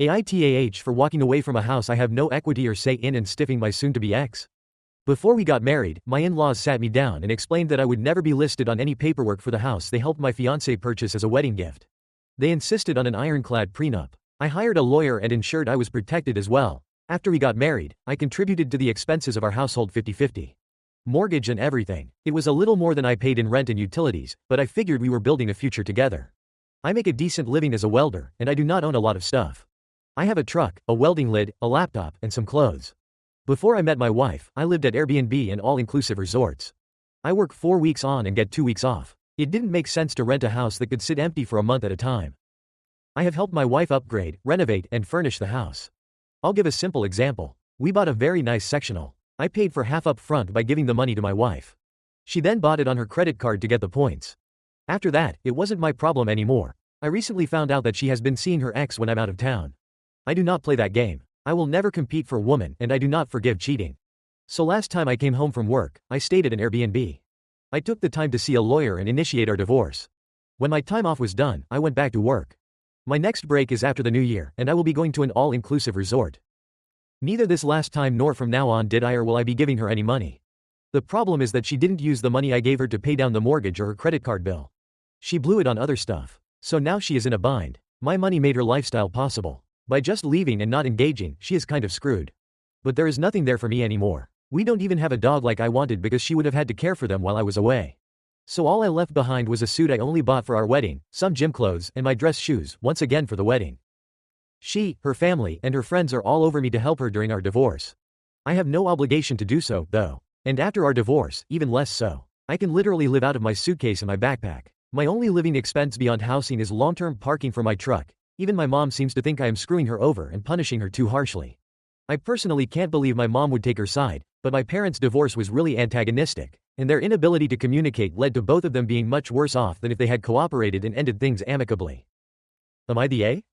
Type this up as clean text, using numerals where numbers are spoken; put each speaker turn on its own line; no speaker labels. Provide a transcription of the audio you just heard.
AITAH for walking away from a house I have no equity or say in and stiffing my soon-to-be ex. Before we got married, my in-laws sat me down and explained that I would never be listed on any paperwork for the house they helped my fiancé purchase as a wedding gift. They insisted on an ironclad prenup. I hired a lawyer and ensured I was protected as well. After we got married, I contributed to the expenses of our household 50-50. Mortgage and everything. It was a little more than I paid in rent and utilities, but I figured we were building a future together. I make a decent living as a welder, and I do not own a lot of stuff. I have a truck, a welding lid, a laptop, and some clothes. Before I met my wife, I lived at Airbnb and all-inclusive resorts. I work 4 weeks on and get 2 weeks off. It didn't make sense to rent a house that could sit empty for a month at a time. I have helped my wife upgrade, renovate, and furnish the house. I'll give a simple example. We bought a very nice sectional. I paid for half up front by giving the money to my wife. She then bought it on her credit card to get the points. After that, it wasn't my problem anymore. I recently found out that she has been seeing her ex when I'm out of town. I do not play that game. I will never compete for a woman, and I do not forgive cheating. So last time I came home from work, I stayed at an Airbnb. I took the time to see a lawyer and initiate our divorce. When my time off was done, I went back to work. My next break is after the new year, and I will be going to an all-inclusive resort. Neither this last time nor from now on did I or will I be giving her any money. The problem is that she didn't use the money I gave her to pay down the mortgage or her credit card bill. She blew it on other stuff. So now she is in a bind. My money made her lifestyle possible. By just leaving and not engaging, she is kind of screwed. But there is nothing there for me anymore. We don't even have a dog like I wanted because she would have had to care for them while I was away. So all I left behind was a suit I only bought for our wedding, some gym clothes, and my dress shoes, once again for the wedding. She, her family, and her friends are all over me to help her during our divorce. I have no obligation to do so, though. And after our divorce, even less so. I can literally live out of my suitcase and my backpack. My only living expense beyond housing is long-term parking for my truck. Even my mom seems to think I am screwing her over and punishing her too harshly. I personally can't believe my mom would take her side, but my parents' divorce was really antagonistic, and their inability to communicate led to both of them being much worse off than if they had cooperated and ended things amicably. Am I the A?